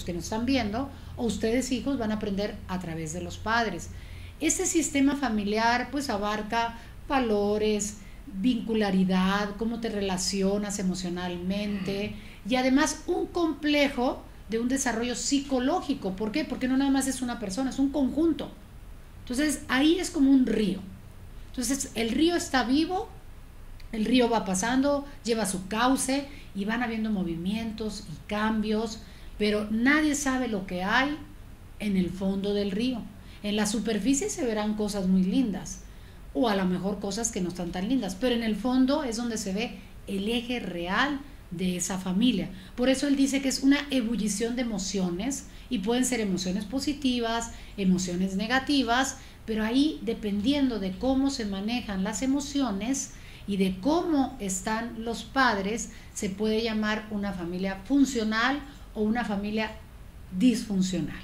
que nos están viendo, o ustedes hijos van a aprender a través de los padres. Este sistema familiar pues abarca valores, vincularidad, cómo te relacionas emocionalmente y además un complejo de un desarrollo psicológico. ¿Por qué? Porque no nada más es una persona, es un conjunto. Entonces ahí es como un río. Entonces el río está vivo, el río va pasando, lleva su cauce y van habiendo movimientos y cambios, pero nadie sabe lo que hay en el fondo del río. En la superficie se verán cosas muy lindas, o a lo mejor cosas que no están tan lindas, pero en el fondo es donde se ve el eje real de esa familia. Por eso él dice que es una ebullición de emociones, y pueden ser emociones positivas, emociones negativas, pero ahí, dependiendo de cómo se manejan las emociones y de cómo están los padres, se puede llamar una familia funcional o una familia disfuncional.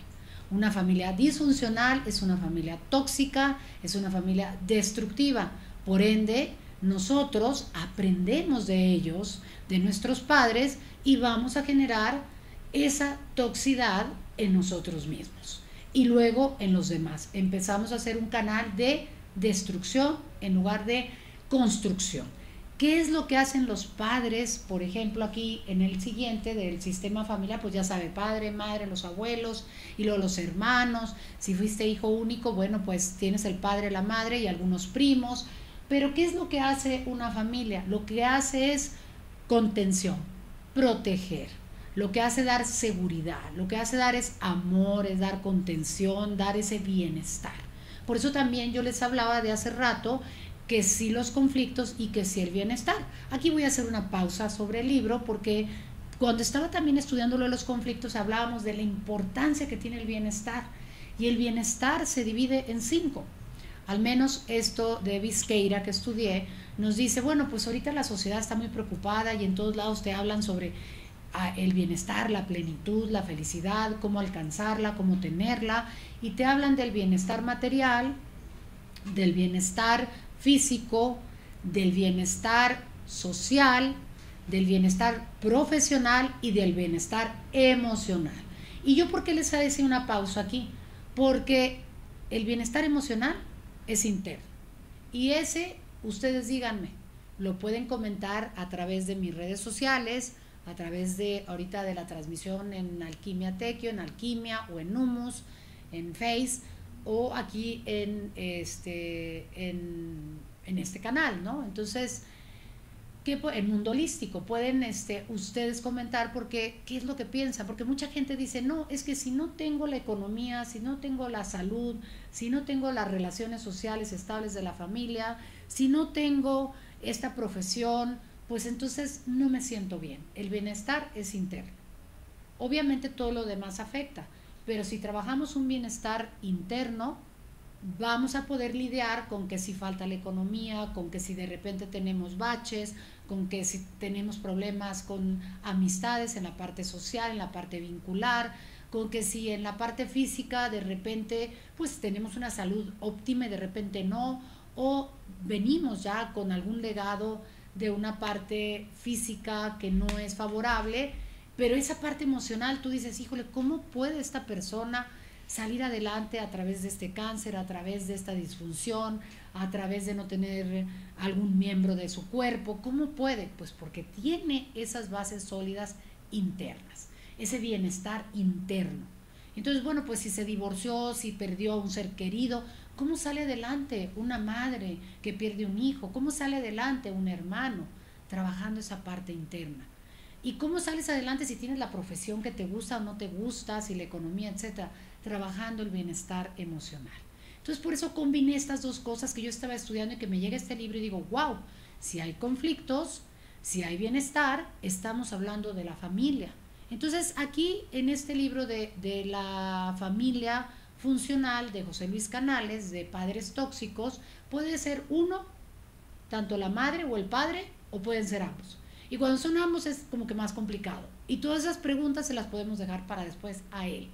Una familia disfuncional es una familia tóxica, es una familia destructiva. Por ende, nosotros aprendemos de ellos, de nuestros padres, y vamos a generar esa toxicidad en nosotros mismos. Y luego en los demás. Empezamos a hacer un canal de destrucción en lugar de construcción. ¿Qué es lo que hacen los padres? Por ejemplo, aquí en el siguiente del sistema familiar, pues ya sabe, padre, madre, los abuelos y luego los hermanos. Si fuiste hijo único, bueno, pues tienes el padre, la madre y algunos primos. Pero ¿qué es lo que hace una familia? Lo que hace es contención, proteger. Lo que hace dar seguridad, lo que hace dar es amor, es dar contención, dar ese bienestar. Por eso también yo les hablaba de hace rato que sí los conflictos y que sí el bienestar. Aquí voy a hacer una pausa sobre el libro porque cuando estaba también estudiando lo de los conflictos hablábamos de la importancia que tiene el bienestar, y el bienestar se divide en 5. Al menos esto de Visqueira que estudié nos dice, bueno, pues ahorita la sociedad está muy preocupada y en todos lados te hablan sobre el bienestar, la plenitud, la felicidad, cómo alcanzarla, cómo tenerla, y te hablan del bienestar material, del bienestar físico, del bienestar social, del bienestar profesional y del bienestar emocional. ¿Y yo por qué les hice una pausa aquí? Porque el bienestar emocional es interno, y ese, ustedes díganme, lo pueden comentar a través de mis redes sociales, a través de ahorita de la transmisión en Alquimia Tequio, en Alquimia o en Humus, en Face, o aquí en este canal, ¿no? Entonces, el mundo holístico, pueden ustedes comentar porque qué es lo que piensan, porque mucha gente dice, no, es que si no tengo la economía, si no tengo la salud, si no tengo las relaciones sociales estables de la familia, si no tengo esta profesión, pues entonces no me siento bien. El bienestar es interno. Obviamente todo lo demás afecta, pero si trabajamos un bienestar interno, vamos a poder lidiar con que si falta la economía, con que si de repente tenemos baches, con que si tenemos problemas con amistades en la parte social, en la parte vincular, con que si en la parte física de repente pues tenemos una salud óptima y de repente no, o venimos ya con algún legado de una parte física que no es favorable, pero esa parte emocional tú dices, híjole, ¿cómo puede esta persona salir adelante a través de este cáncer, a través de esta disfunción, a través de no tener algún miembro de su cuerpo? ¿Cómo puede? Pues porque tiene esas bases sólidas internas, ese bienestar interno. Entonces, bueno, pues si se divorció, si perdió a un ser querido, ¿cómo sale adelante una madre que pierde un hijo? ¿Cómo sale adelante un hermano? Trabajando esa parte interna. ¿Y cómo sales adelante si tienes la profesión que te gusta o no te gusta, si la economía, etcétera? Trabajando el bienestar emocional. Entonces, por eso combiné estas dos cosas que yo estaba estudiando y que me llega este libro y digo, wow, si hay conflictos, si hay bienestar, estamos hablando de la familia. Entonces, aquí en este libro de la familia funcional de José Luis Canales, de padres tóxicos, puede ser uno, tanto la madre o el padre, o pueden ser ambos. Y cuando son ambos es como que más complicado. Y todas esas preguntas se las podemos dejar para después a él,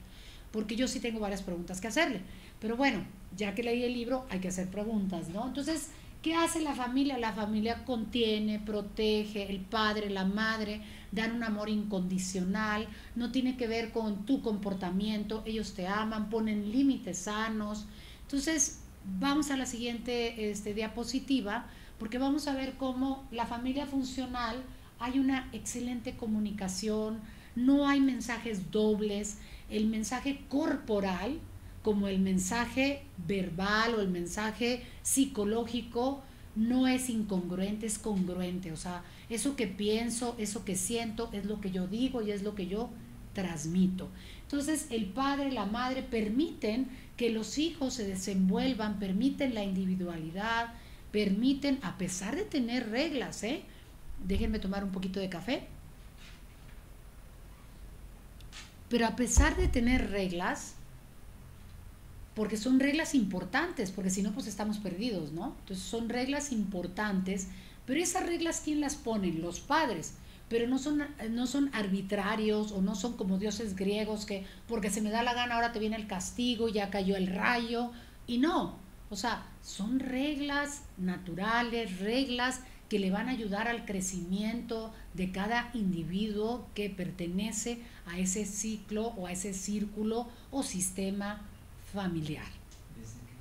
porque yo sí tengo varias preguntas que hacerle. Pero bueno, ya que leí el libro, hay que hacer preguntas, ¿no? Entonces, ¿Qué hace la familia? La familia contiene, protege, el padre, la madre dan un amor incondicional, no tiene que ver con tu comportamiento, ellos te aman, ponen límites sanos. Entonces, vamos a la siguiente diapositiva, porque vamos a ver cómo la familia funcional hay una excelente comunicación, no hay mensajes dobles, el mensaje corporal como el mensaje verbal o el mensaje psicológico no es incongruente, es congruente. O sea, eso que pienso, eso que siento, es lo que yo digo y es lo que yo transmito. Entonces, el padre, la madre permiten que los hijos se desenvuelvan, permiten la individualidad, permiten, a pesar de tener reglas, déjenme tomar un poquito de café, pero a pesar de tener reglas, porque son reglas importantes, porque si no, pues estamos perdidos, ¿no? Entonces son reglas importantes, pero esas reglas, ¿quién las pone? Los padres, pero no son arbitrarios o no son como dioses griegos que porque se me da la gana ahora te viene el castigo, ya cayó el rayo, y no, o sea, son reglas naturales, reglas que le van a ayudar al crecimiento de cada individuo que pertenece a ese ciclo o a ese círculo o sistema familiar. ¿Desde qué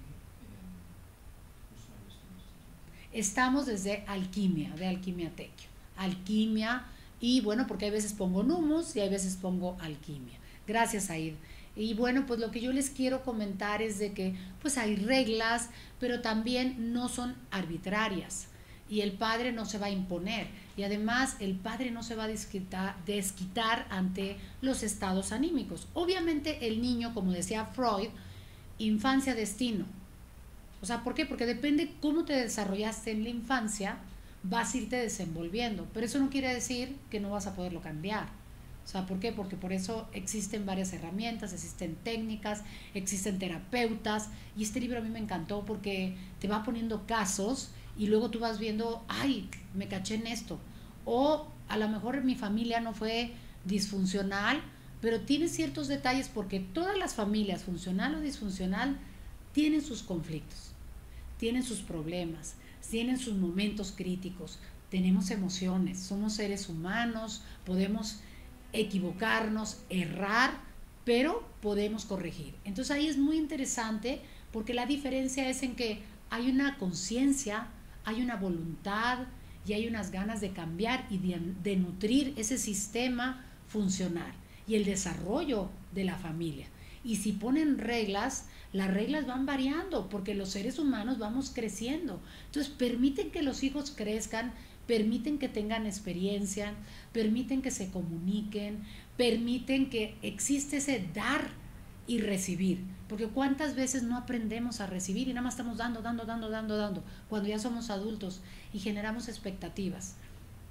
usuario estamos? Estamos desde alquimia, de alquimia tequio. Alquimia, y bueno, porque hay veces pongo numus y hay veces pongo alquimia. Gracias, Aid. Y bueno, pues lo que yo les quiero comentar es de que pues hay reglas, pero también no son arbitrarias. Y el padre no se va a imponer. Y además el padre no se va a desquitar ante los estados anímicos. Obviamente el niño, como decía Freud, infancia, destino. O sea, ¿por qué? Porque depende cómo te desarrollaste en la infancia, vas a irte desenvolviendo. Pero eso no quiere decir que no vas a poderlo cambiar. O sea, ¿por qué? Porque por eso existen varias herramientas, existen técnicas, existen terapeutas. Y este libro a mí me encantó porque te va poniendo casos y luego tú vas viendo, ay, me caché en esto. O a lo mejor mi familia no fue disfuncional, pero tiene ciertos detalles porque todas las familias, funcional o disfuncional, tienen sus conflictos, tienen sus problemas, tienen sus momentos críticos, tenemos emociones, somos seres humanos, podemos equivocarnos, errar, pero podemos corregir. Entonces ahí es muy interesante porque la diferencia es en que hay una conciencia, hay una voluntad y hay unas ganas de cambiar y de nutrir ese sistema funcional y el desarrollo de la familia. Y si ponen reglas, las reglas van variando porque los seres humanos vamos creciendo. Entonces permiten que los hijos crezcan, permiten que tengan experiencia, permiten que se comuniquen, permiten que existe ese dar y recibir. Porque cuántas veces no aprendemos a recibir y nada más estamos dando, cuando ya somos adultos y generamos expectativas.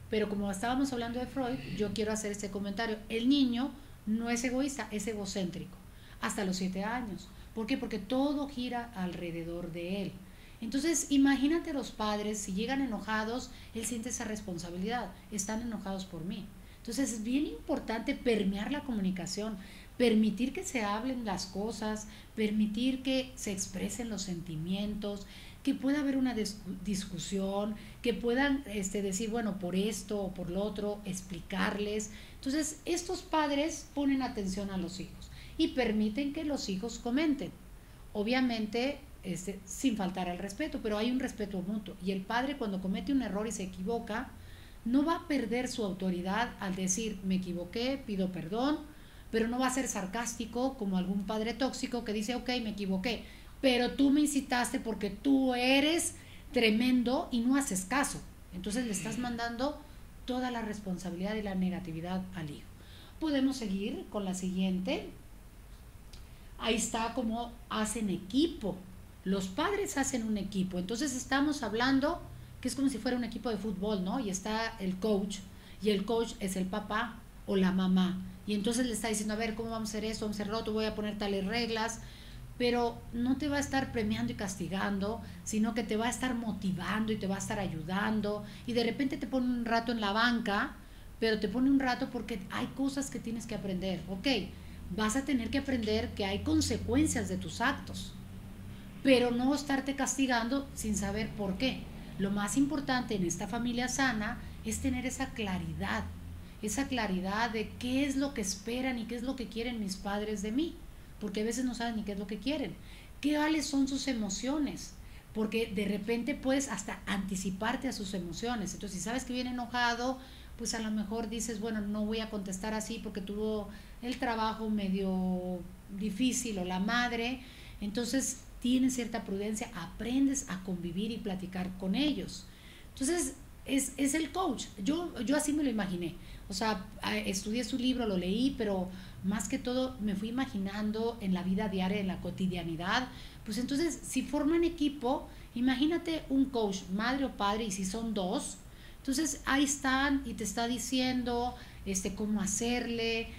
Pero como estábamos hablando de Freud, yo quiero hacer este comentario. El niño no es egoísta, es egocéntrico, hasta los 7 años. ¿Por qué? Porque todo gira alrededor de él. Entonces, imagínate los padres, si llegan enojados, él siente esa responsabilidad, están enojados por mí. Entonces, es bien importante permear la comunicación, permitir que se hablen las cosas, permitir que se expresen los sentimientos, que pueda haber una discusión, que puedan decir, bueno, por esto o por lo otro, explicarles. Entonces, estos padres ponen atención a los hijos y permiten que los hijos comenten. Obviamente, sin faltar al respeto, pero hay un respeto mutuo. Y el padre, cuando comete un error y se equivoca, no va a perder su autoridad al decir, me equivoqué, pido perdón, pero no va a ser sarcástico como algún padre tóxico que dice, ok, me equivoqué, pero tú me incitaste porque tú eres tremendo y no haces caso. Entonces le estás mandando toda la responsabilidad y la negatividad al hijo. Podemos seguir con la siguiente. Ahí está cómo hacen equipo. Los padres hacen un equipo. Entonces estamos hablando que es como si fuera un equipo de fútbol, ¿no? Y está el coach, y el coach es el papá o la mamá. Y entonces le está diciendo, a ver, ¿cómo vamos a hacer esto? Vamos a hacer otro, voy a poner tales reglas. Pero no te va a estar premiando y castigando, sino que te va a estar motivando y te va a estar ayudando. Y de repente te pone un rato en la banca, pero te pone un rato porque hay cosas que tienes que aprender. Ok, vas a tener que aprender que hay consecuencias de tus actos, pero no estarte castigando sin saber por qué. Lo más importante en esta familia sana es tener esa claridad de qué es lo que esperan y qué es lo que quieren mis padres de mí, porque a veces no saben ni qué es lo que quieren, cuáles son sus emociones, porque de repente puedes hasta anticiparte a sus emociones. Entonces, si sabes que viene enojado, pues a lo mejor dices, bueno, no voy a contestar así porque tuvo el trabajo medio difícil o la madre. Entonces, tienes cierta prudencia, aprendes a convivir y platicar con ellos. Entonces, es el coach. Yo así me lo imaginé. O sea, estudié su libro, lo leí, pero más que todo me fui imaginando en la vida diaria, en la cotidianidad. Pues entonces, si forman equipo, imagínate un coach, madre o padre, y si son dos, entonces ahí están y te está diciendo cómo hacerle,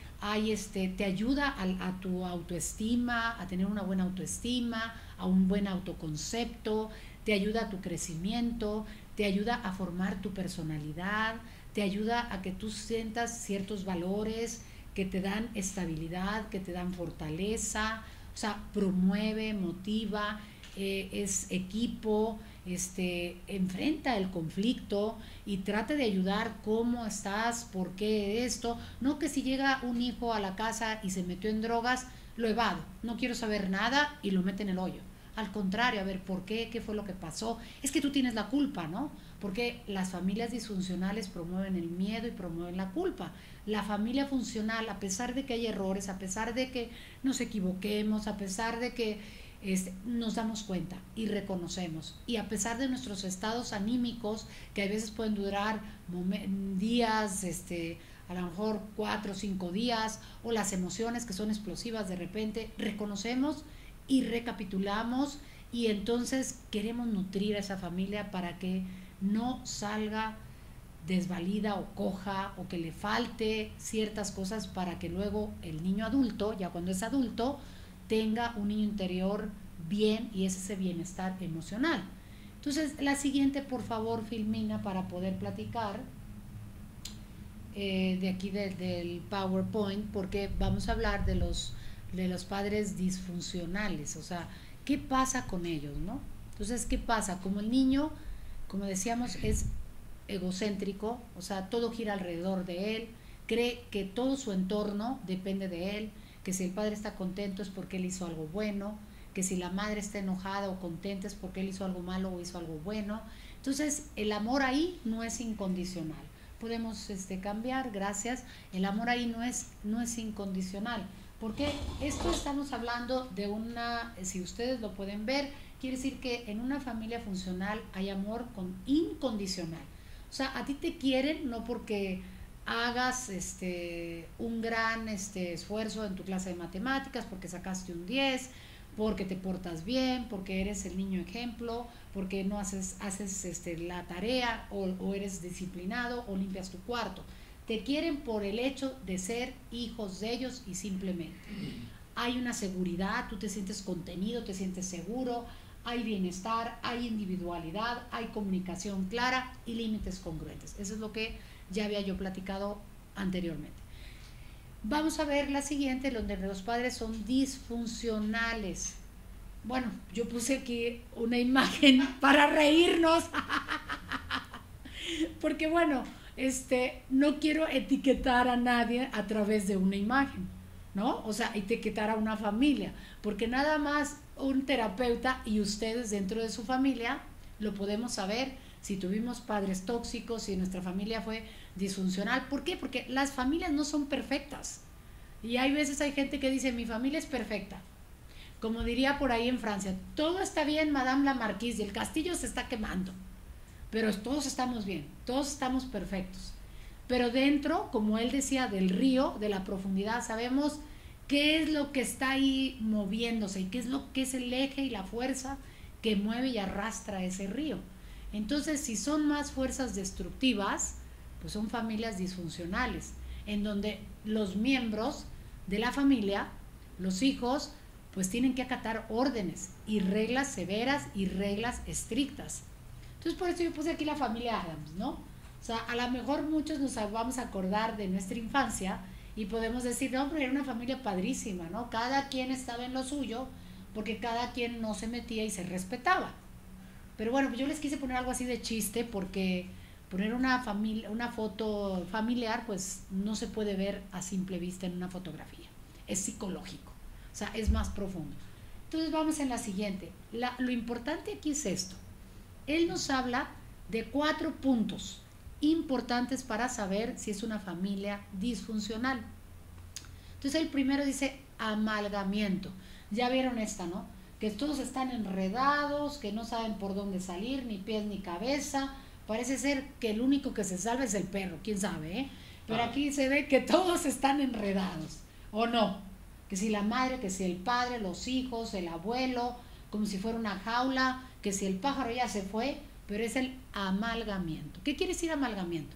te ayuda a tu autoestima, a tener una buena autoestima, a un buen autoconcepto, te ayuda a tu crecimiento, te ayuda a formar tu personalidad, te ayuda a que tú sientas ciertos valores que te dan estabilidad, que te dan fortaleza, o sea, promueve, motiva, es equipo, enfrenta el conflicto y trata de ayudar cómo estás, por qué esto, no que si llega un hijo a la casa y se metió en drogas, lo evado, no quiero saber nada y lo mete en el hoyo. Al contrario, a ver, ¿por qué? ¿Qué fue lo que pasó? Es que tú tienes la culpa, ¿no? Porque las familias disfuncionales promueven el miedo y promueven la culpa. La familia funcional, a pesar de que hay errores, a pesar de que nos equivoquemos, a pesar de que nos damos cuenta y reconocemos, y a pesar de nuestros estados anímicos que a veces pueden durar días, a lo mejor 4 o 5 días, o las emociones que son explosivas de repente, reconocemos y recapitulamos, y entonces queremos nutrir a esa familia para que no salga desvalida o coja, o que le falte ciertas cosas, para que luego el niño adulto, ya cuando es adulto, tenga un niño interior bien, y es ese bienestar emocional. Entonces, la siguiente, por favor, Filmina, para poder platicar de aquí del PowerPoint, porque vamos a hablar de los padres disfuncionales, o sea, ¿qué pasa con ellos, no? Entonces, ¿qué pasa? Como el niño, como decíamos, es egocéntrico, o sea, todo gira alrededor de él, cree que todo su entorno depende de él, que si el padre está contento es porque él hizo algo bueno, que si la madre está enojada o contenta es porque él hizo algo malo o hizo algo bueno. Entonces, el amor ahí no es incondicional. Podemos cambiar, gracias. El amor ahí no es incondicional. Porque esto estamos hablando de una, si ustedes lo pueden ver, quiere decir que en una familia funcional hay amor incondicional. O sea, a ti te quieren no porque hagas un gran esfuerzo en tu clase de matemáticas, porque sacaste un 10, porque te portas bien, porque eres el niño ejemplo, porque no haces la tarea, o eres disciplinado, o limpias tu cuarto. Te quieren por el hecho de ser hijos de ellos, y simplemente hay una seguridad, tú te sientes contenido, te sientes seguro, hay bienestar, hay individualidad, hay comunicación clara y límites congruentes. Eso es lo que ya había yo platicado anteriormente. Vamos a ver la siguiente, donde los padres son disfuncionales. Bueno, yo puse aquí una imagen para reírnos, porque bueno, no quiero etiquetar a nadie a través de una imagen, ¿no? O sea, etiquetar a una familia, porque nada más un terapeuta y ustedes dentro de su familia lo podemos saber si tuvimos padres tóxicos, si nuestra familia fue disfuncional. ¿Por qué? Porque las familias no son perfectas. Y hay veces hay gente que dice, mi familia es perfecta. Como diría por ahí en Francia, todo está bien, Madame la Marquise, y el castillo se está quemando. Pero todos estamos bien, todos estamos perfectos. Pero dentro, como él decía, del río, de la profundidad, sabemos qué es lo que está ahí moviéndose y qué es lo que es el eje y la fuerza que mueve y arrastra ese río. Entonces, si son más fuerzas destructivas, pues son familias disfuncionales, en donde los miembros de la familia, los hijos, pues tienen que acatar órdenes y reglas severas y reglas estrictas. Entonces, por eso yo puse aquí la familia Adams, ¿no? O sea, a lo mejor muchos nos vamos a acordar de nuestra infancia y podemos decir, no, pero era una familia padrísima, ¿no? Cada quien estaba en lo suyo, porque cada quien no se metía y se respetaba. Pero bueno, pues yo les quise poner algo así de chiste porque poner una foto familiar pues no se puede ver a simple vista en una fotografía. Es psicológico, o sea, es más profundo. Entonces vamos en la siguiente. Lo importante aquí es esto. Él nos habla de 4 puntos importantes para saber si es una familia disfuncional. Entonces el primero dice amalgamiento. Ya vieron esta, ¿no? Que todos están enredados, que no saben por dónde salir, ni pies ni cabeza. Parece ser que el único que se salva es el perro, quién sabe, ¿eh? Pero aquí se ve que todos están enredados, ¿o no? Que si la madre, que si el padre, los hijos, el abuelo, como si fuera una jaula, que si el pájaro ya se fue, pero es el amalgamiento. ¿Qué quiere decir amalgamiento?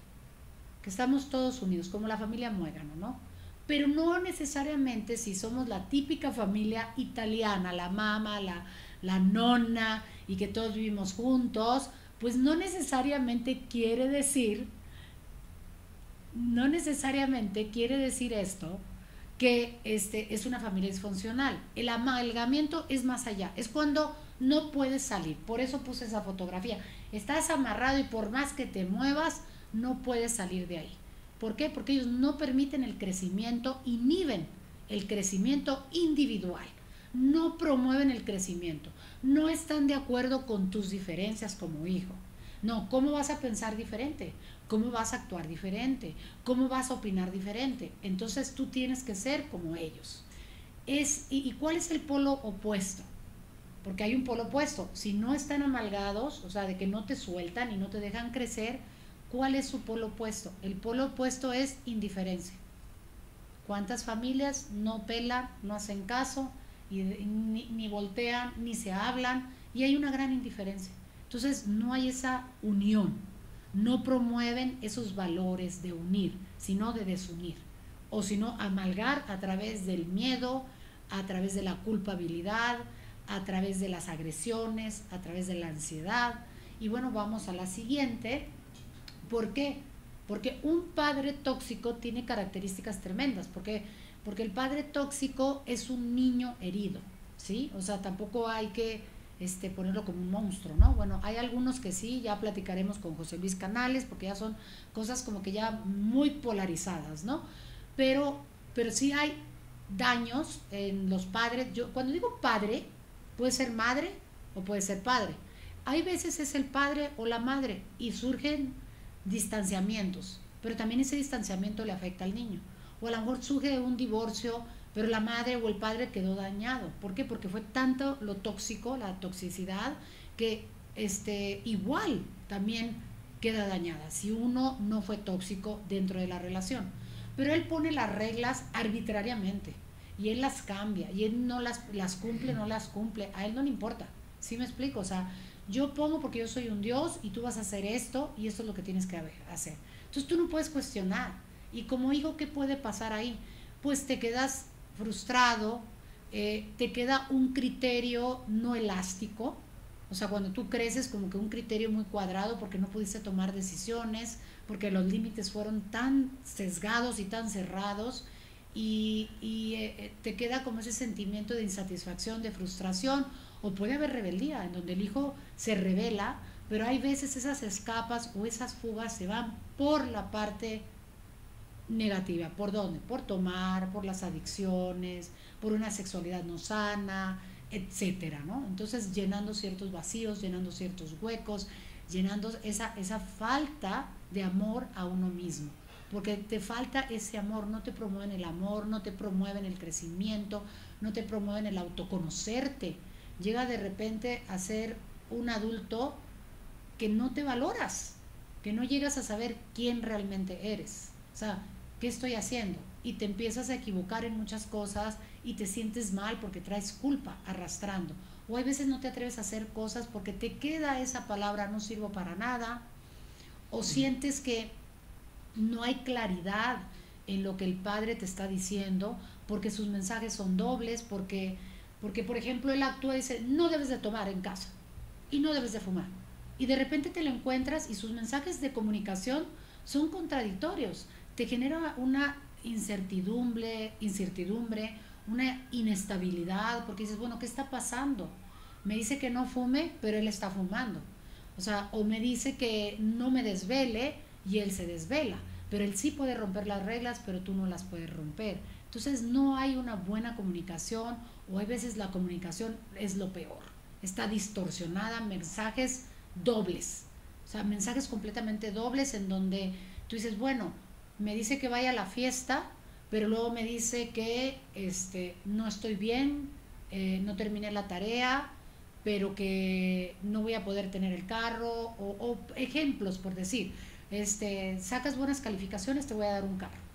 Que estamos todos unidos, como la familia Muégano, ¿no? Pero no necesariamente si somos la típica familia italiana, la mamá, la nonna, y que todos vivimos juntos, pues no necesariamente quiere decir esto que es una familia disfuncional. El amalgamiento es más allá, es cuando no puedes salir. Por eso puse esa fotografía. Estás amarrado y por más que te muevas, no puedes salir de ahí. ¿Por qué? Porque ellos no permiten el crecimiento, inhiben el crecimiento individual, no promueven el crecimiento, no están de acuerdo con tus diferencias como hijo. No, ¿cómo vas a pensar diferente? ¿Cómo vas a actuar diferente? ¿Cómo vas a opinar diferente? Entonces tú tienes que ser como ellos. ¿Y cuál es el polo opuesto? Porque hay un polo opuesto. Si no están amalgados, o sea, de que no te sueltan y no te dejan crecer, ¿cuál es su polo opuesto? El polo opuesto es indiferencia. ¿Cuántas familias no pelan, no hacen caso, ni voltean, ni se hablan? Y hay una gran indiferencia. Entonces no hay esa unión, no promueven esos valores de unir, sino de desunir, o sino amalgar a través del miedo, a través de la culpabilidad, a través de las agresiones, a través de la ansiedad. Y bueno, vamos a la siguiente. ¿Por qué? Porque un padre tóxico tiene características tremendas, porque el padre tóxico es un niño herido, ¿sí? O sea, tampoco hay que ponerlo como un monstruo, ¿no? Bueno, hay algunos que sí, ya platicaremos con José Luis Canales, porque ya son cosas como que ya muy polarizadas, ¿no? Pero sí hay daños en los padres. Yo cuando digo padre, puede ser madre o puede ser padre. Hay veces es el padre o la madre y surgen distanciamientos, pero también ese distanciamiento le afecta al niño. O a lo mejor surge un divorcio, pero la madre o el padre quedó dañado. ¿Por qué? Porque fue tanto lo tóxico, la toxicidad, que igual también queda dañada si uno no fue tóxico dentro de la relación. Pero él pone las reglas arbitrariamente y él las cambia y él no las cumple, no las cumple, a él no le importa. ¿Sí me explico? O sea, yo pongo porque yo soy un Dios y tú vas a hacer esto y esto es lo que tienes que hacer. Entonces tú no puedes cuestionar. Y como hijo, ¿qué puede pasar ahí? Pues te quedas frustrado, te queda un criterio no elástico. O sea, cuando tú creces como que un criterio muy cuadrado porque no pudiste tomar decisiones, porque los límites fueron tan sesgados y tan cerrados y te queda como ese sentimiento de insatisfacción, de frustración, o puede haber rebeldía, en donde el hijo se revela, pero hay veces esas escapas o esas fugas se van por la parte negativa. ¿Por dónde? Por tomar, por las adicciones, por una sexualidad no sana, etcétera, ¿no? Entonces llenando ciertos vacíos, llenando ciertos huecos, llenando esa falta de amor a uno mismo, porque te falta ese amor, no te promueven el amor, no te promueven el crecimiento, no te promueven el autoconocerte. Llega de repente a ser un adulto que no te valoras, que no llegas a saber quién realmente eres, o sea, ¿qué estoy haciendo? Y te empiezas a equivocar en muchas cosas y te sientes mal porque traes culpa arrastrando. O hay veces no te atreves a hacer cosas porque te queda esa palabra, no sirvo para nada. O sientes que no hay claridad en lo que el padre te está diciendo porque sus mensajes son dobles, porque por ejemplo él actúa y dice, no debes de tomar en casa y no debes de fumar. Y de repente te lo encuentras y sus mensajes de comunicación son contradictorios. Te genera una incertidumbre, una inestabilidad, porque dices, bueno, ¿qué está pasando? me dice que no fume, pero él está fumando. O sea, o me dice que no me desvele y él se desvela. Pero él sí puede romper las reglas, pero tú no las puedes romper. Entonces no hay una buena comunicación, o hay veces la comunicación es lo peor. Está distorsionada, mensajes dobles. O sea, mensajes completamente dobles en donde tú dices, bueno, me dice que vaya a la fiesta, pero luego me dice que no estoy bien, no terminé la tarea, pero que no voy a poder tener el carro, o ejemplos por decir, sacas buenas calificaciones, te voy a dar un carro.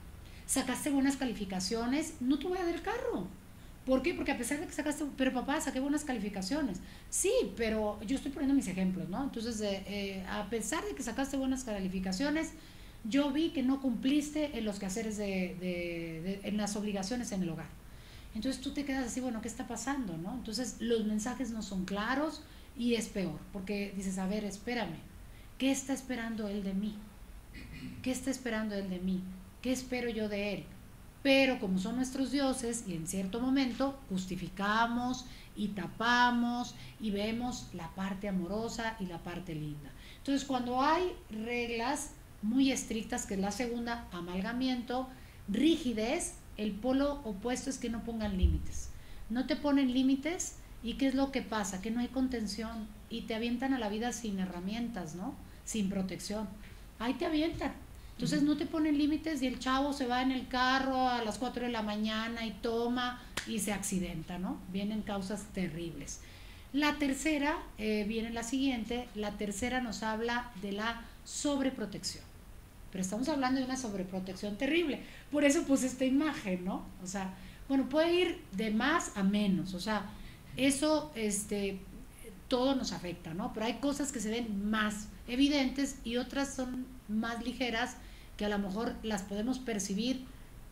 Sacaste buenas calificaciones, no te voy a dar el carro. ¿Por qué? Porque a pesar de que sacaste, pero papá, saqué buenas calificaciones. Sí, pero yo estoy poniendo mis ejemplos, ¿no? Entonces, a pesar de que sacaste buenas calificaciones, yo vi que no cumpliste en los quehaceres en las obligaciones en el hogar. Entonces tú te quedas así, bueno, ¿qué está pasando, no? Entonces los mensajes no son claros y es peor, porque dices, a ver, espérame, ¿qué está esperando él de mí? ¿Qué está esperando él de mí? ¿Qué espero yo de él? Pero como son nuestros dioses y en cierto momento justificamos y tapamos y vemos la parte amorosa y la parte linda. Entonces cuando hay reglas muy estrictas, que es la segunda, amalgamiento, rigidez, el polo opuesto es que no pongan límites. No te ponen límites y ¿qué es lo que pasa? Que no hay contención y te avientan a la vida sin herramientas, ¿no? Sin protección. Ahí te avientan. Entonces no te ponen límites y el chavo se va en el carro a las 4 de la mañana y toma y se accidenta, ¿no? Vienen causas terribles. La tercera, viene la siguiente, la tercera nos habla de la sobreprotección. Pero estamos hablando de una sobreprotección terrible. Por eso puse esta imagen, ¿no? O sea, bueno, puede ir de más a menos. O sea, eso, todo nos afecta, ¿no? Pero hay cosas que se ven más evidentes y otras son más ligeras, que a lo mejor las podemos percibir,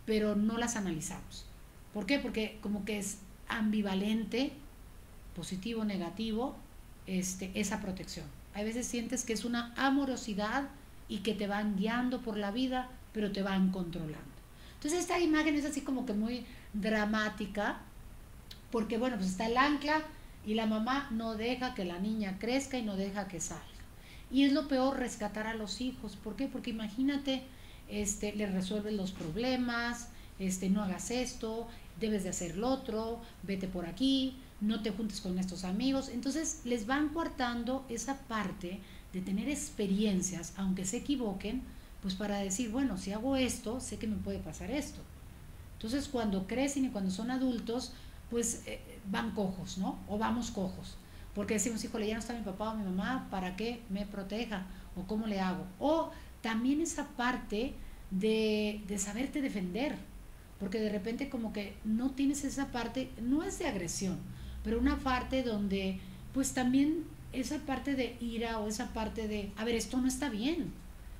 pero no las analizamos. ¿Por qué? Porque como que es ambivalente, positivo, negativo, esa protección. Hay veces sientes que es una amorosidad y que te van guiando por la vida, pero te van controlando. Entonces esta imagen es así como que muy dramática, porque bueno, pues está el ancla y la mamá no deja que la niña crezca y no deja que salga. Y es lo peor, rescatar a los hijos. ¿Por qué? Porque imagínate, le resuelves los problemas, no hagas esto, debes de hacer lo otro, vete por aquí, no te juntes con estos amigos. Entonces les van coartando esa parte de tener experiencias, aunque se equivoquen, pues para decir, bueno, si hago esto, sé que me puede pasar esto. Entonces cuando crecen y cuando son adultos, pues van cojos, ¿no? O vamos cojos. Porque decimos, híjole, ya no está mi papá o mi mamá, ¿para qué me proteja? ¿O cómo le hago? O también esa parte de saberte defender, porque de repente como que no tienes esa parte, no es de agresión, pero una parte donde pues también esa parte de ira o esa parte de, a ver, esto no está bien.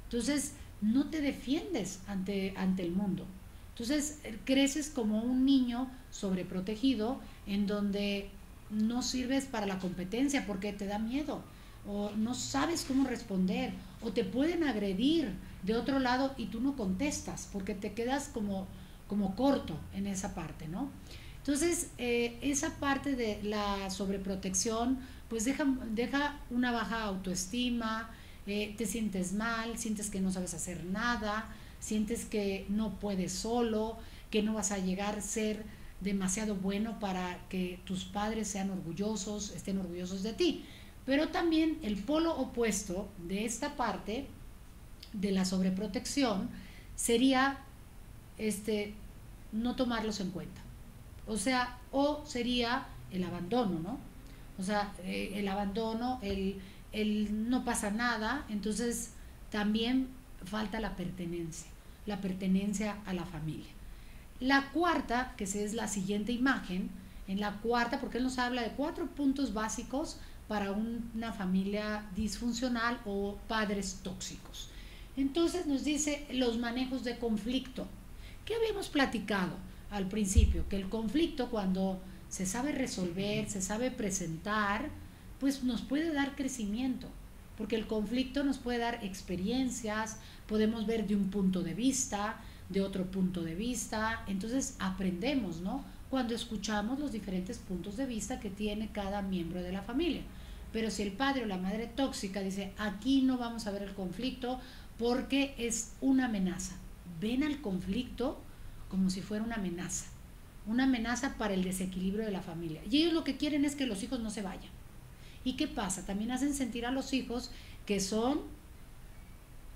Entonces no te defiendes ante el mundo. Entonces creces como un niño sobreprotegido en donde no sirves para la competencia porque te da miedo o no sabes cómo responder o te pueden agredir de otro lado y tú no contestas porque te quedas como corto en esa parte, ¿no? Entonces esa parte de la sobreprotección pues deja una baja autoestima, te sientes mal, sientes que no sabes hacer nada, sientes que no puedes solo, que no vas a llegar a ser demasiado bueno para que tus padres sean orgullosos, estén orgullosos de ti. Pero también el polo opuesto de esta parte de la sobreprotección sería no tomarlos en cuenta. O sea, o sería el abandono, ¿no? O sea, el abandono, el no pasa nada, entonces también falta la pertenencia a la familia. La cuarta, que es la siguiente imagen, en la cuarta, porque él nos habla de 4 puntos básicos para una familia disfuncional o padres tóxicos. Entonces nos dice los manejos de conflicto. ¿Qué habíamos platicado al principio? Que el conflicto, cuando se sabe resolver, se sabe presentar, pues nos puede dar crecimiento, porque el conflicto nos puede dar experiencias, podemos ver de un punto de vista, de otro punto de vista, entonces aprendemos, ¿no? cuando escuchamos los diferentes puntos de vista que tiene cada miembro de la familia. Pero si el padre o la madre tóxica dice, aquí no vamos a ver el conflicto porque es una amenaza, ven al conflicto como si fuera una amenaza para el desequilibrio de la familia. Y ellos lo que quieren es que los hijos no se vayan. ¿Y qué pasa? También hacen sentir a los hijos que son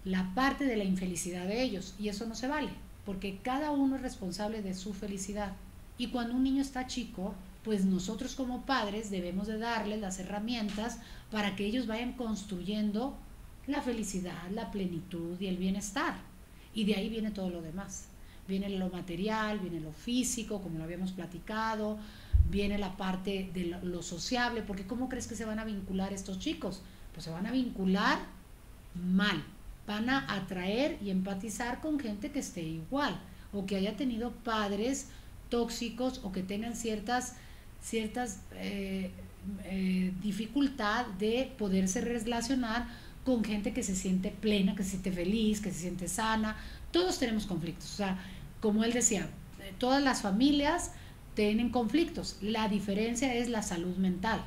la parte de la infelicidad de ellos, y eso no se vale, porque cada uno es responsable de su felicidad. Y cuando un niño está chico, pues nosotros como padres debemos de darles las herramientas para que ellos vayan construyendo la felicidad, la plenitud y el bienestar. Y de ahí viene todo lo demás. Viene lo material, viene lo físico, como lo habíamos platicado, viene la parte de lo sociable, porque ¿cómo crees que se van a vincular estos chicos? Pues se van a vincular mal, van a atraer y empatizar con gente que esté igual, o que haya tenido padres tóxicos, o que tengan ciertas dificultad de poderse relacionar con gente que se siente plena, que se siente feliz, que se siente sana. Todos tenemos conflictos, o sea, como él decía, todas las familias tienen conflictos, la diferencia es la salud mental,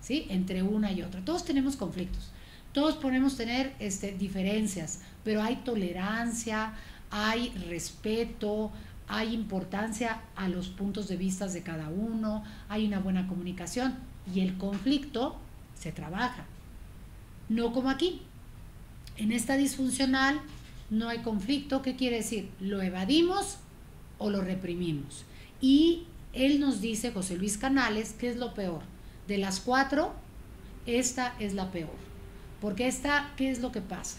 ¿sí? Entre una y otra, todos tenemos conflictos, todos podemos tener diferencias, pero hay tolerancia, hay respeto, hay importancia a los puntos de vista de cada uno, hay una buena comunicación, y el conflicto se trabaja. No como aquí, en esta disfuncional no hay conflicto. ¿Qué quiere decir? Lo evadimos o lo reprimimos. Y él nos dice, José Luis Canales, ¿qué es lo peor? De las 4, esta es la peor. Porque esta, ¿qué es lo que pasa?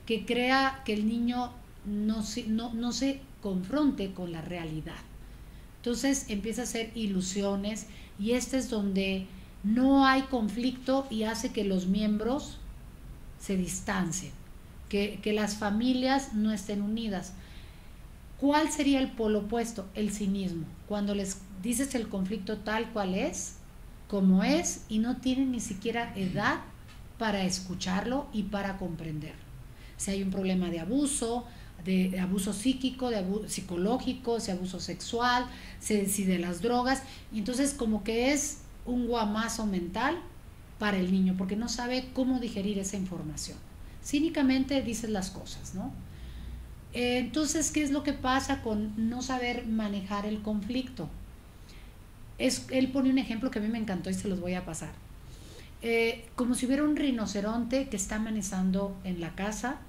Que crea que el niño no se confronte con la realidad. Entonces empieza a hacer ilusiones, y este es donde no hay conflicto y hace que los miembros se distancien, que las familias no estén unidas. ¿Cuál sería el polo opuesto? El cinismo. Cuando les dices el conflicto tal cual es, como es, y no tienen ni siquiera edad para escucharlo y para comprenderlo. Si hay un problema de abuso psíquico, de abuso psicológico, si abuso sexual, si de las drogas, y entonces como que es un guamazo mental para el niño, porque no sabe cómo digerir esa información. Cínicamente dices las cosas, ¿no? Entonces, ¿qué es lo que pasa con no saber manejar el conflicto? Él pone un ejemplo que a mí me encantó y se los voy a pasar. Como si hubiera un rinoceronte que está amenazando en la casa,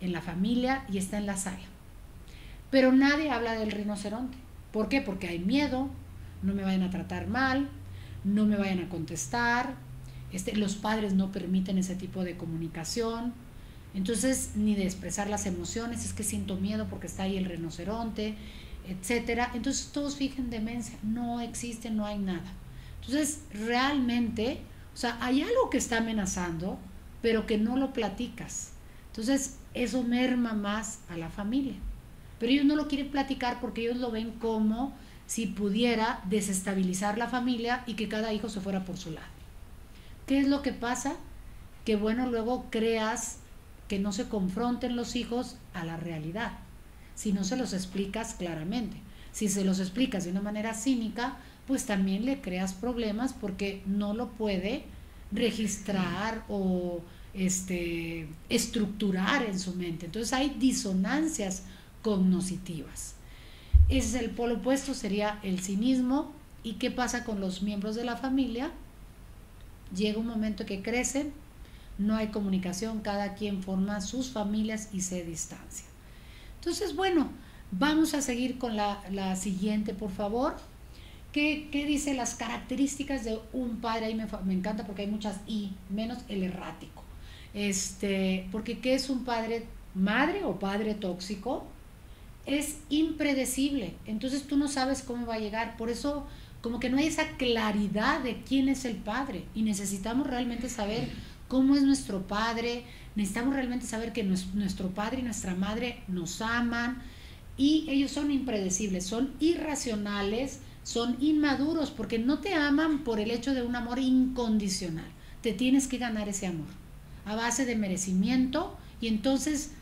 en la familia, y está en la sala. Pero nadie habla del rinoceronte. ¿Por qué? Porque hay miedo, no me vayan a tratar mal, no me vayan a contestar, los padres no permiten ese tipo de comunicación, entonces ni de expresar las emociones, es que siento miedo porque está ahí el rinoceronte, etcétera. Entonces todos fijan demencia, no existe, no hay nada. Entonces realmente, o sea, hay algo que está amenazando, pero que no lo platicas. Entonces eso merma más a la familia, pero ellos no lo quieren platicar porque ellos lo ven como si pudiera desestabilizar la familia y que cada hijo se fuera por su lado. ¿Qué es lo que pasa? Que bueno, luego creas que no se confronten los hijos a la realidad, si no se los explicas claramente. Si se los explicas de una manera cínica, pues también le creas problemas porque no lo puede registrar o estructurar en su mente. Entonces hay disonancias cognitivas. Ese es el polo opuesto, sería el cinismo. ¿Y qué pasa con los miembros de la familia? Llega un momento que crecen, no hay comunicación, cada quien forma sus familias y se distancia. Entonces, bueno, vamos a seguir con la siguiente, por favor. ¿Qué dice las características de un padre? Ahí me encanta porque hay muchas y menos el errático. Porque ¿qué es un madre o padre tóxico? Es impredecible, entonces tú no sabes cómo va a llegar, por eso como que no hay esa claridad de quién es el padre, y necesitamos realmente saber cómo es nuestro padre, necesitamos realmente saber que nuestro padre y nuestra madre nos aman, y ellos son impredecibles, son irracionales, son inmaduros, porque no te aman por el hecho de un amor incondicional, te tienes que ganar ese amor a base de merecimiento, y entonces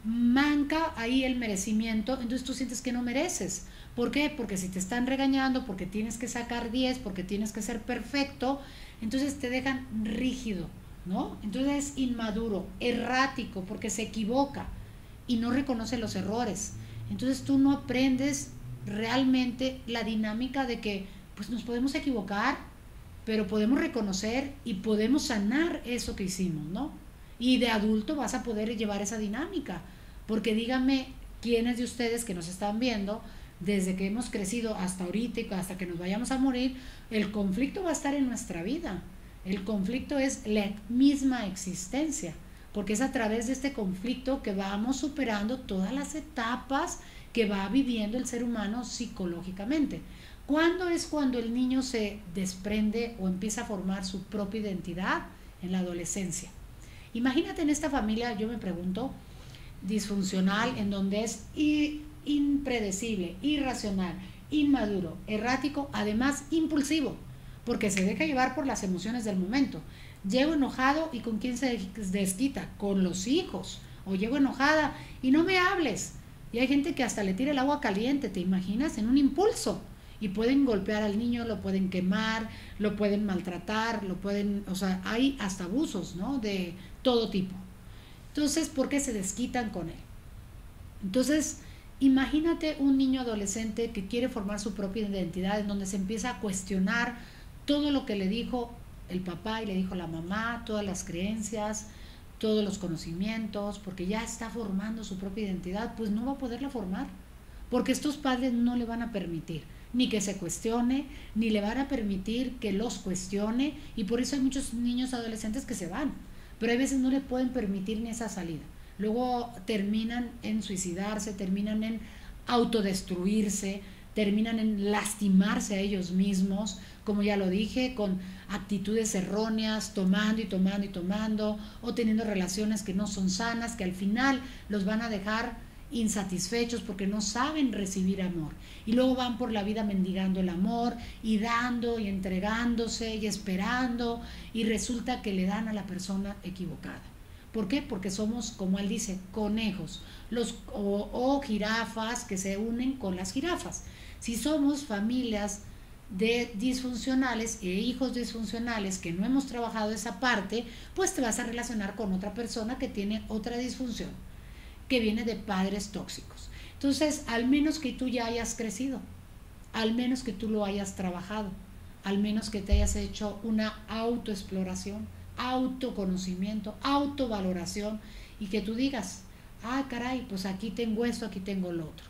manca ahí el merecimiento, entonces tú sientes que no mereces, ¿Por qué? Porque si te están regañando, porque tienes que sacar 10, porque tienes que ser perfecto, entonces te dejan rígido, ¿no? Entonces es inmaduro, errático, porque se equivoca y no reconoce los errores. Entonces tú no aprendes realmente la dinámica de que pues nos podemos equivocar, pero podemos reconocer y podemos sanar eso que hicimos, ¿no? Y de adulto vas a poder llevar esa dinámica, porque díganme quiénes de ustedes que nos están viendo, desde que hemos crecido hasta ahorita y hasta que nos vayamos a morir, el conflicto va a estar en nuestra vida. El conflicto es la misma existencia, porque es a través de este conflicto que vamos superando todas las etapas que va viviendo el ser humano psicológicamente. ¿Cuándo es cuando el niño se desprende o empieza a formar su propia identidad? En la adolescencia. Imagínate en esta familia, yo me pregunto, disfuncional, en donde es impredecible, irracional, inmaduro, errático, además impulsivo, porque se deja llevar por las emociones del momento. Llego enojado y ¿con quién se desquita? Con los hijos. O llego enojada y no me hables. Y hay gente que hasta le tira el agua caliente, ¿te imaginas? En un impulso. Y pueden golpear al niño, lo pueden quemar, lo pueden maltratar, lo pueden, o sea, hay hasta abusos, ¿no? De todo tipo. Entonces, ¿por qué se desquitan con él? Entonces, imagínate un niño adolescente que quiere formar su propia identidad, en donde se empieza a cuestionar todo lo que le dijo el papá y le dijo la mamá, todas las creencias, todos los conocimientos, porque ya está formando su propia identidad, pues no va a poderla formar, porque estos padres no le van a permitir ni que se cuestione, ni le van a permitir que los cuestione, y por eso hay muchos niños adolescentes que se van, pero hay veces no le pueden permitir ni esa salida. Luego terminan en suicidarse, terminan en autodestruirse, terminan en lastimarse a ellos mismos, como ya lo dije, con actitudes erróneas, tomando y tomando y tomando, o teniendo relaciones que no son sanas, que al final los van a dejar insatisfechos porque no saben recibir amor, y luego van por la vida mendigando el amor y dando y entregándose y esperando, y resulta que le dan a la persona equivocada. ¿Por qué? Porque somos, como él dice, conejos o jirafas que se unen con las jirafas. Si somos familias de disfuncionales e hijos disfuncionales que no hemos trabajado esa parte, pues te vas a relacionar con otra persona que tiene otra disfunción, que viene de padres tóxicos. Entonces, al menos que tú ya hayas crecido, al menos que tú lo hayas trabajado, al menos que te hayas hecho una autoexploración, autoconocimiento, autovaloración, y que tú digas, ah, caray, pues aquí tengo esto, aquí tengo lo otro.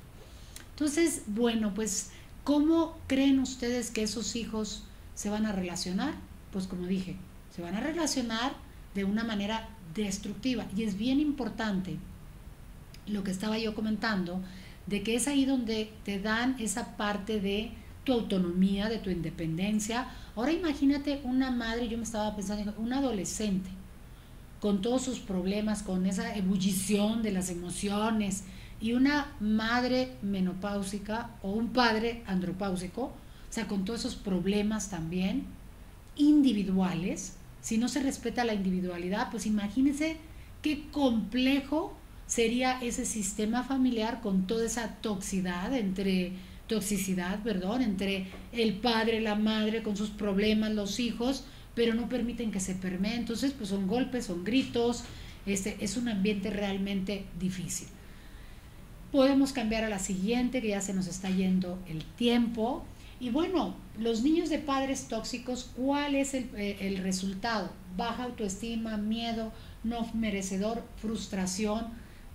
Entonces, bueno, pues, ¿cómo creen ustedes que esos hijos se van a relacionar? Pues como dije, se van a relacionar de una manera destructiva, y es bien importante lo que estaba yo comentando, de que es ahí donde te dan esa parte de tu autonomía, de tu independencia. Ahora imagínate una madre, yo me estaba pensando, una adolescente, con todos sus problemas, con esa ebullición de las emociones, y una madre menopáusica o un padre andropáusico, o sea, con todos esos problemas también individuales. Si no se respeta la individualidad, pues imagínense qué complejo sería ese sistema familiar con toda esa toxicidad entre el padre, la madre, con sus problemas, los hijos, pero no permiten que se permee. Entonces, pues son golpes, son gritos, es un ambiente realmente difícil. Podemos cambiar a la siguiente, que ya se nos está yendo el tiempo. Y bueno, los niños de padres tóxicos, ¿cuál es el resultado? Baja autoestima, miedo, no merecedor, frustración,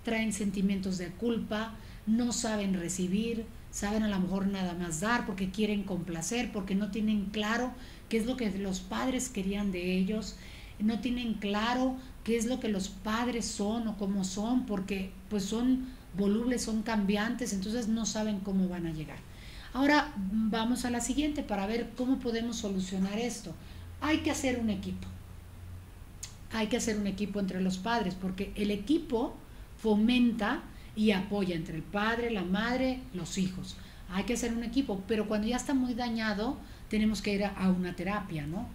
traen sentimientos de culpa, no saben recibir, saben a lo mejor nada más dar porque quieren complacer, porque no tienen claro qué es lo que los padres querían de ellos, no tienen claro qué es lo que los padres son o cómo son, porque pues son volubles, son cambiantes, entonces no saben cómo van a llegar. Ahora vamos a la siguiente para ver cómo podemos solucionar esto. Hay que hacer un equipo. Hay que hacer un equipo entre los padres, porque el equipo fomenta y apoya entre el padre, la madre, los hijos. Hay que hacer un equipo, pero cuando ya está muy dañado, tenemos que ir a una terapia, ¿no?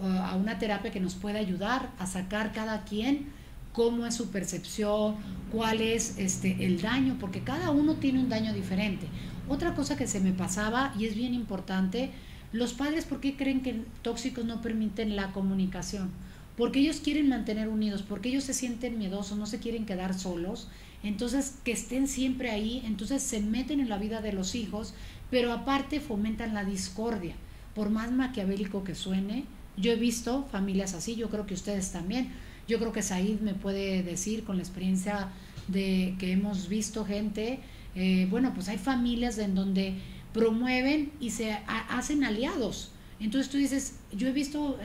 A una terapia que nos pueda ayudar a sacar cada quien cómo es su percepción, cuál es el daño, porque cada uno tiene un daño diferente. Otra cosa que se me pasaba y es bien importante, los padres, ¿por qué creen que tóxicos no permiten la comunicación? Porque ellos quieren mantener unidos, porque ellos se sienten miedosos, no se quieren quedar solos, entonces que estén siempre ahí, entonces se meten en la vida de los hijos, pero aparte fomentan la discordia. Por más maquiavélico que suene, yo he visto familias así, yo creo que ustedes también, yo creo que Said me puede decir con la experiencia de que hemos visto gente, bueno, pues hay familias en donde promueven y hacen aliados. Entonces tú dices, yo he visto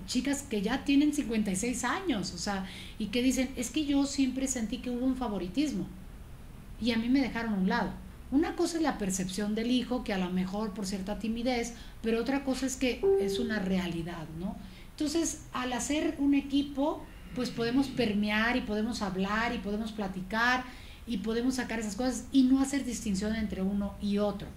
chicas que ya tienen 56 años, o sea, y que dicen, es que yo siempre sentí que hubo un favoritismo y a mí me dejaron a un lado. Una cosa es la percepción del hijo, que a lo mejor por cierta timidez, pero otra cosa es que es una realidad, ¿no? Entonces, al hacer un equipo, pues podemos permear y podemos hablar y podemos platicar y podemos sacar esas cosas y no hacer distinción entre uno y otro.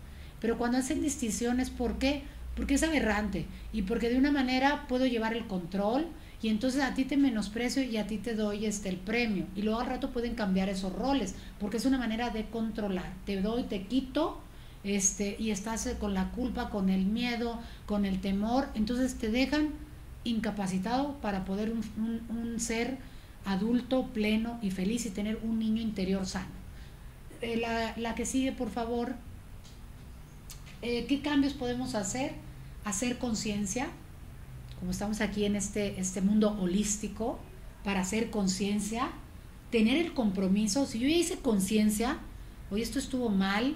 Pero cuando hacen distinciones, ¿por qué? Porque es aberrante y porque de una manera puedo llevar el control y entonces a ti te menosprecio y a ti te doy el premio y luego al rato pueden cambiar esos roles porque es una manera de controlar, te doy, te quito y estás con la culpa, con el miedo, con el temor, entonces te dejan incapacitado para poder un ser adulto pleno y feliz y tener un niño interior sano. La que sigue, por favor. ¿Qué cambios podemos hacer? Hacer conciencia, como estamos aquí en este mundo holístico, para hacer conciencia, tener el compromiso. Si yo ya hice conciencia, oye, esto estuvo mal,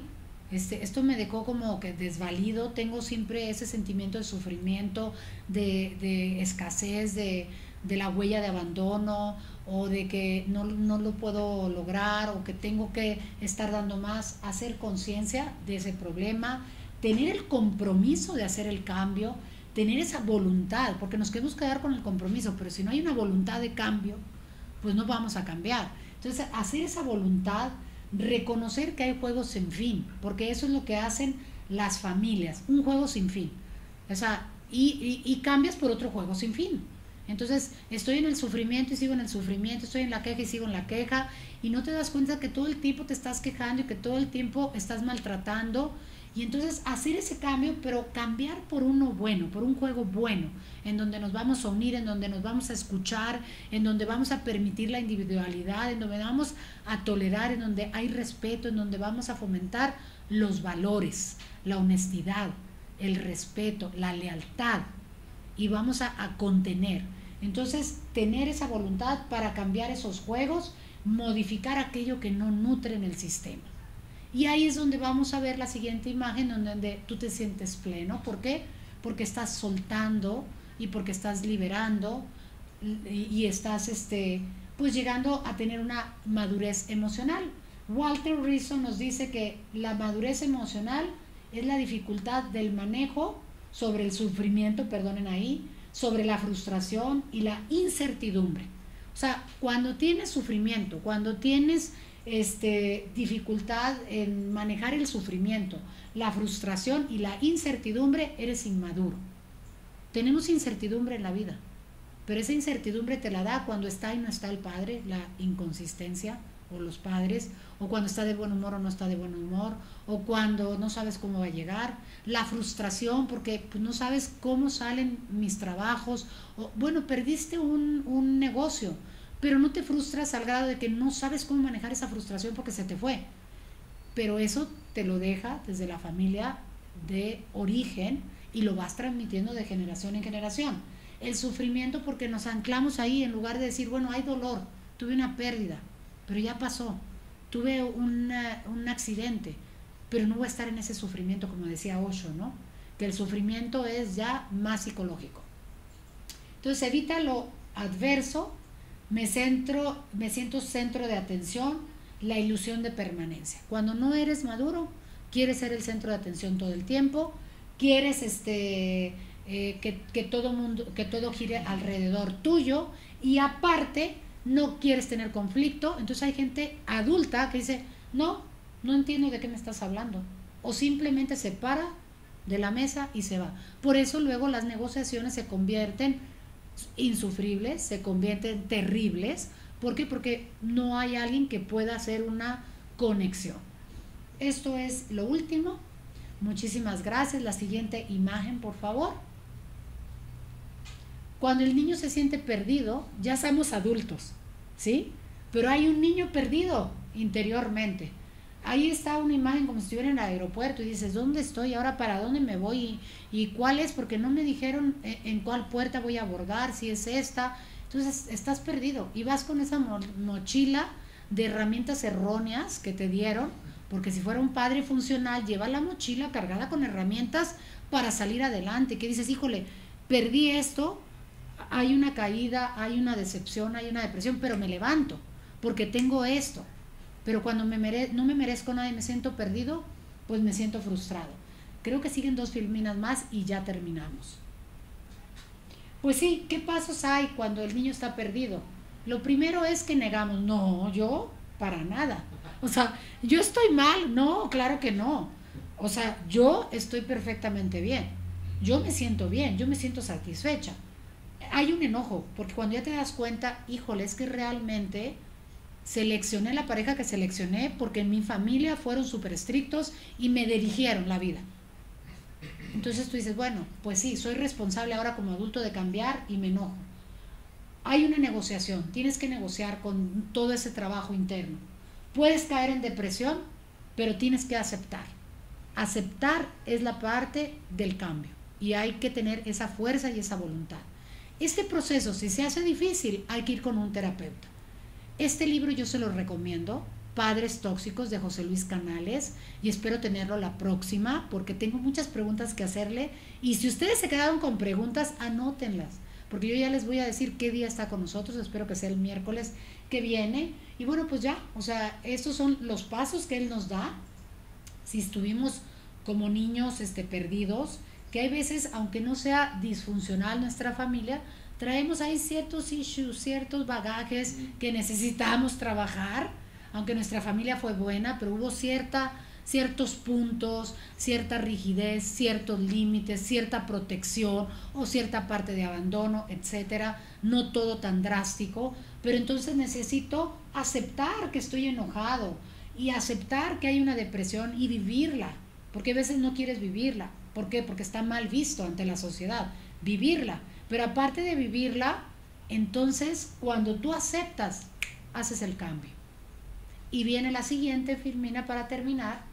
esto me dejó como que desvalido, tengo siempre ese sentimiento de sufrimiento, de escasez, de la huella de abandono, o de que no lo puedo lograr, o que tengo que estar dando más, hacer conciencia de ese problema, tener el compromiso de hacer el cambio, tener esa voluntad, porque nos queremos quedar con el compromiso, pero si no hay una voluntad de cambio, pues no vamos a cambiar. Entonces, hacer esa voluntad, reconocer que hay juegos sin fin, porque eso es lo que hacen las familias, un juego sin fin. O sea, y cambias por otro juego sin fin. Entonces, estoy en el sufrimiento y sigo en el sufrimiento, estoy en la queja y sigo en la queja, y no te das cuenta que todo el tiempo te estás quejando y que todo el tiempo estás maltratando. Y entonces hacer ese cambio, pero cambiar por uno bueno, por un juego bueno, en donde nos vamos a unir, en donde nos vamos a escuchar, en donde vamos a permitir la individualidad, en donde vamos a tolerar, en donde hay respeto, en donde vamos a fomentar los valores, la honestidad, el respeto, la lealtad, y vamos a contener. Entonces, tener esa voluntad para cambiar esos juegos, modificar aquello que no nutre en el sistema. Y ahí es donde vamos a ver la siguiente imagen, donde tú te sientes pleno. ¿Por qué? Porque estás soltando y porque estás liberando y estás pues llegando a tener una madurez emocional. Walter Rizzo nos dice que la madurez emocional es la dificultad del manejo sobre el sufrimiento, perdonen ahí, sobre la frustración y la incertidumbre. O sea, cuando tienes sufrimiento, cuando tienes dificultad en manejar el sufrimiento, la frustración y la incertidumbre, eres inmaduro. Tenemos incertidumbre en la vida, pero esa incertidumbre te la da cuando está y no está el padre, la inconsistencia, o los padres, o cuando está de buen humor o no está de buen humor, o cuando no sabes cómo va a llegar, la frustración porque pues, no sabes cómo salen mis trabajos, o bueno, perdiste un negocio, pero no te frustras al grado de que no sabes cómo manejar esa frustración porque se te fue. Pero eso te lo deja desde la familia de origen y lo vas transmitiendo de generación en generación. El sufrimiento porque nos anclamos ahí en lugar de decir, bueno, hay dolor, tuve una pérdida, pero ya pasó, tuve un accidente, pero no voy a estar en ese sufrimiento como decía Osho, ¿no? Que el sufrimiento es ya más psicológico. Entonces evita lo adverso. Me siento centro de atención, la ilusión de permanencia. Cuando no eres maduro, quieres ser el centro de atención todo el tiempo, quieres que todo gire alrededor tuyo y aparte no quieres tener conflicto. Entonces hay gente adulta que dice, no entiendo de qué me estás hablando, o simplemente se para de la mesa y se va. Por eso luego las negociaciones se convierten insufribles, se convierten terribles. ¿Por qué? Porque no hay alguien que pueda hacer una conexión. esto es lo último. Muchísimas gracias. La siguiente imagen, por favor. Cuando el niño se siente perdido, ya somos adultos, ¿sí? Pero hay un niño perdido interiormente. Ahí está una imagen como si estuviera en el aeropuerto y dices, ¿dónde estoy? ¿Ahora para dónde me voy? ¿Y cuál es? Porque no me dijeron en cuál puerta voy a abordar, si es esta. Entonces estás perdido y vas con esa mochila de herramientas erróneas que te dieron, porque si fuera un padre funcional, lleva la mochila cargada con herramientas para salir adelante. Que dices, híjole, perdí esto, hay una caída, hay una decepción, hay una depresión, pero me levanto, porque tengo esto. Pero cuando no me merezco nada y me siento perdido, pues me siento frustrado. Creo que siguen 2 filminas más y ya terminamos. Pues sí, ¿qué pasos hay cuando el niño está perdido? Lo primero es que negamos, no, yo para nada. O sea, yo estoy mal, no, claro que no. O sea, yo estoy perfectamente bien. Yo me siento bien, yo me siento satisfecha. Hay un enojo, porque cuando ya te das cuenta, híjole, es que realmente seleccioné la pareja que seleccioné porque en mi familia fueron súper estrictos y me dirigieron la vida. Entonces tú dices, bueno, pues sí, soy responsable ahora como adulto de cambiar y me enojo. Hay una negociación, tienes que negociar con todo ese trabajo interno. Puedes caer en depresión, pero tienes que aceptar. Aceptar es la parte del cambio y hay que tener esa fuerza y esa voluntad. Este proceso, si se hace difícil, hay que ir con un terapeuta. Este libro yo se lo recomiendo, Padres Tóxicos, de José Luis Canales, y espero tenerlo la próxima porque tengo muchas preguntas que hacerle y si ustedes se quedaron con preguntas, anótenlas, porque yo ya les voy a decir qué día está con nosotros, espero que sea el miércoles que viene y bueno, pues ya, o sea, estos son los pasos que él nos da si estuvimos como niños perdidos, que hay veces, aunque no sea disfuncional nuestra familia, traemos ahí ciertos issues, ciertos bagajes que necesitamos trabajar, aunque nuestra familia fue buena, pero hubo ciertos puntos, cierta rigidez, ciertos límites, cierta protección o cierta parte de abandono, etcétera, no todo tan drástico, pero entonces necesito aceptar que estoy enojado y aceptar que hay una depresión y vivirla, porque a veces no quieres vivirla. ¿Por qué? Porque está mal visto ante la sociedad, vivirla. Pero aparte de vivirla, entonces cuando tú aceptas, haces el cambio. Y viene la siguiente, Firmina, para terminar.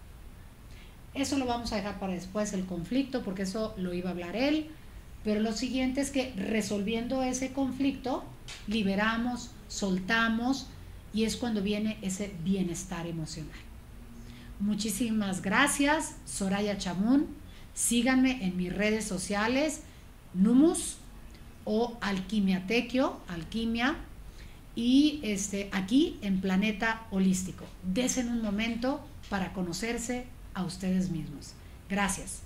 Eso lo vamos a dejar para después, el conflicto, porque eso lo iba a hablar él. Pero lo siguiente es que resolviendo ese conflicto, liberamos, soltamos, y es cuando viene ese bienestar emocional. Muchísimas gracias, Soraya Chamoun. Síganme en mis redes sociales, Numus o Alquimia Tequio, Alquimia, y aquí en Planeta Holístico. Desen un momento para conocerse a ustedes mismos. Gracias.